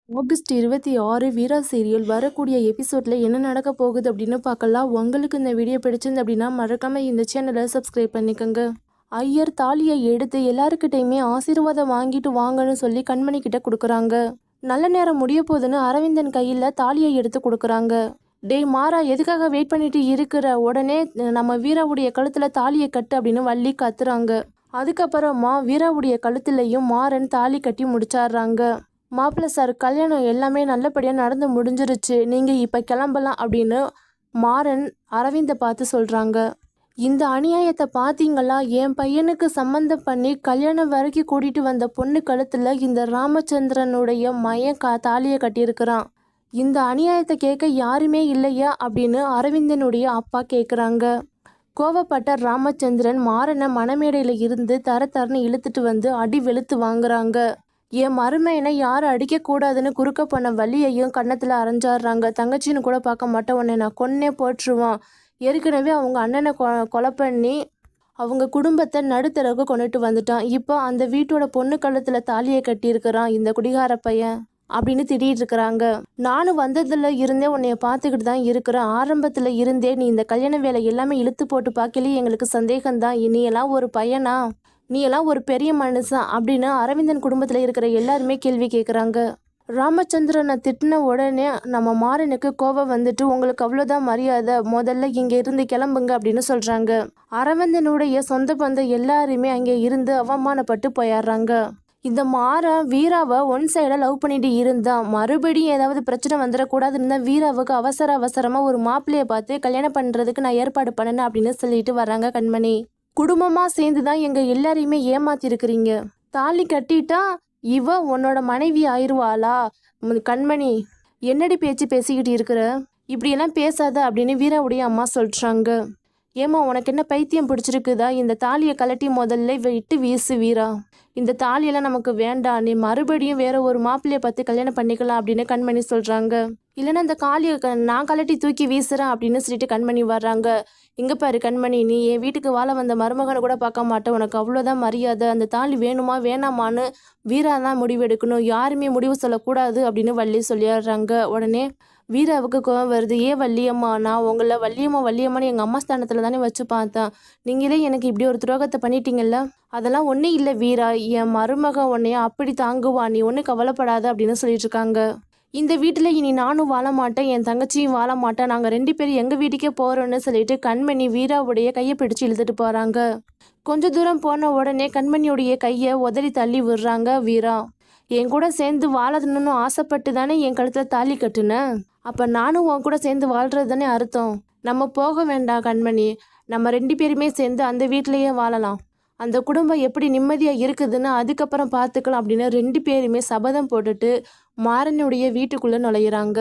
August 26 வீரா serial வரக்கூடிய எபிசோட்ல என்ன நடக்க போகுது அப்படின்னு பார்க்கலாம். உங்களுக்கு இந்த வீடியோ பிடிச்சிருந்து அப்படின்னா மறக்காம இந்த சேனலை சப்ஸ்கிரைப் பண்ணிக்கோங்க. ஐயர் தாலியை எடுத்து எல்லாருக்கிட்டையுமே ஆசீர்வாதம் வாங்கிட்டு வாங்கன்னு சொல்லி கண்மணி கிட்ட கொடுக்குறாங்க. நல்ல நேரம் முடிய போகுதுன்னு அரவிந்தன் கையில் தாலியை எடுத்து கொடுக்குறாங்க. டேய் மாறா, எதுக்காக வெயிட் பண்ணிட்டு இருக்கிற? உடனே நம்ம வீராவுடைய கழுத்துல தாலியை கட்டு அப்படின்னு வள்ளி கத்துறாங்க. அதுக்கப்புறமா வீராவுடைய கழுத்துலையும் மாறன் தாலி கட்டி முடிச்சாடுறாங்க. மாப்பிள்ளை சார், கல்யாணம் எல்லாமே நல்லபடியாக நடந்து முடிஞ்சிருச்சு, நீங்கள் இப்போ கிளம்பலாம் அப்படின்னு மாறன் அரவிந்தை பார்த்து சொல்கிறாங்க. இந்த அநியாயத்தை பார்த்தீங்களா? என் பையனுக்கு சம்மந்தம் பண்ணி கல்யாணம் வரைக்கும் கூட்டிகிட்டு வந்த பொண்ணு கழுத்தில் இந்த ராமச்சந்திரனுடைய மயன் தாலியை கட்டியிருக்கிறான். இந்த அநியாயத்தை கேட்க யாருமே இல்லையா அப்படின்னு அரவிந்தனுடைய அப்பா கேட்குறாங்க. கோவப்பட்ட ராமச்சந்திரன் மாறனை மணமேடையில் இருந்து தரன்னு இழுத்துட்டு வந்து அடி வெளுத்து வாங்குறாங்க. என் மருமையனை யாரும் அடிக்கக்கூடாதுன்னு குறுக்க பண்ண வள்ளியையும் கன்னத்தில் அரைஞ்சாடுறாங்க. தங்கச்சின்னு கூட பார்க்க மாட்டேன், உன்னை நான் கொன்னே போட்டுருவான். ஏற்கனவே அவங்க அண்ணனை கொலை பண்ணி அவங்க குடும்பத்தை நடுத்தரவுக்கு கொண்டுட்டு வந்துட்டான். இப்போ அந்த வீட்டோட பொண்ணு கழுத்தில் தாலியை கட்டியிருக்கிறான் இந்த குடிகார பையன் அப்படின்னு திட்டிகிட்டு இருக்கிறாங்க. நானும் வந்ததுல இருந்தே உன்னைய பார்த்துக்கிட்டு தான் இருக்கிறேன். ஆரம்பத்தில் இருந்தே நீ இந்த கல்யாண வேலை எல்லாமே இழுத்து போட்டு பார்க்கலையே எங்களுக்கு சந்தேகம்தான். இனியெல்லாம் ஒரு பையனா? நீ எல்லாம் ஒரு பெரிய மனுஷன் அப்படின்னு அரவிந்தன் குடும்பத்தில் இருக்கிற எல்லாருமே கேள்வி கேட்குறாங்க. ராமச்சந்திரனை திட்டின உடனே நம்ம மாறனுக்கு கோபம் வந்துட்டு, உங்களுக்கு அவ்வளோதான் மரியாதை, முதல்ல இங்கே இருந்து கிளம்புங்க அப்படின்னு சொல்கிறாங்க. அரவிந்தனுடைய சொந்த பந்தம் எல்லாருமே அங்கே இருந்து அவமானப்பட்டு போயிடுறாங்க. இந்த மாறன் வீராவை ஒன் சைடாக லவ் பண்ணிட்டு இருந்தான். மறுபடியும் ஏதாவது பிரச்சனை வந்துடக்கூடாதுன்னு தான் வீராவுக்கு அவசரமாக ஒரு மாப்பிள்ளையை பார்த்து கல்யாணம் பண்ணுறதுக்கு நான் ஏற்பாடு பண்ணேன் அப்படின்னு சொல்லிட்டு வர்றாங்க கண்மணி. குடும்பமாக சேர்ந்து தான் எங்கள் எல்லாரையுமே ஏமாத்திருக்கிறீங்க. தாலி கட்டிட்டா இவ உன்னோட மனைவி ஆயிடுவாளா? கண்மணி, என்னடி பேச்சு பேசிக்கிட்டு இருக்கிற? இப்படியெல்லாம் பேசாத அப்படின்னு வீராவுடைய அம்மா சொல்கிறாங்க. ஏம்மா, உனக்கு என்ன பைத்தியம் பிடிச்சிருக்குதா? இந்த தாலியை கலட்டி முதல்ல விட்டு வீசு வீரா. இந்த தாலியெல்லாம் நமக்கு வேண்டாம், நீ மறுபடியும் வேற ஒரு மாப்பிள்ளையை பார்த்து கல்யாணம் பண்ணிக்கலாம் அப்படின்னு கண்மணி சொல்கிறாங்க. இல்லைன்னா அந்த காலியை நான் கலட்டி தூக்கி வீசுறேன் அப்படின்னு சொல்லிட்டு கண்மணி வர்றாங்க. இங்கே பாரு கண்மணி, நீ என் வீட்டுக்கு வாழ வந்த மருமகனை கூட பார்க்க மாட்டேன், உனக்கு அவ்வளோதான் மரியாதை. அந்த தாலி வேணுமா வேணாமான்னு வீரா தான் முடிவெடுக்கணும், யாருமே முடிவு சொல்லக்கூடாது அப்படின்னு வள்ளி சொல்லிடுறாங்க. உடனே வீராவுக்கு கோவம் வருது. ஏன் வள்ளியம்மா, நான் உங்களை வள்ளியம்மான்னு எங்கள் அம்மா ஸ்தானத்தில் தானே வச்சு பார்த்தேன். நீங்களே எனக்கு இப்படி ஒரு துரோகத்தை பண்ணிட்டீங்கல்ல. அதெல்லாம் ஒன்றும் இல்லை வீரா, என் மருமக உன்னைய அப்படி தாங்குவா, நீ ஒன்றும் கவலைப்படாத அப்படின்னு சொல்லிட்டு இருக்காங்க. இந்த வீட்டில் இனி நானும் வாழ மாட்டேன், என் தங்கச்சியும் வாழ மாட்டேன், நாங்கள் 2 பேரும் எங்கள் வீட்டுக்கே போகிறோன்னு சொல்லிட்டு கண்மணி வீராவுடைய கையை பிடிச்சி இழுத்துட்டு போகிறாங்க. கொஞ்ச தூரம் போன உடனே கண்மணியுடைய கையை உதறி தள்ளி விடுறாங்க வீரா. என் கூட சேர்ந்து வாழணும்னு ஆசைப்பட்டு தானே என் கழுத்தில் தாலி கட்டுனேன், அப்போ நானும் உன் கூட சேர்ந்து வாழ்கிறது தானே அர்த்தம். நம்ம போக வேண்டாம் கண்மணி, நம்ம 2 பேருமே சேர்ந்து அந்த வீட்டிலையே வாழலாம். அந்த குடும்பம் எப்படி நிம்மதியாக இருக்குதுன்னு அதுக்கப்புறம் பார்த்துக்கலாம் அப்படின்னு 2 பேருமே சபதம் போட்டுட்டு மாறனுடைய வீட்டுக்குள்ளே நுழையிறாங்க.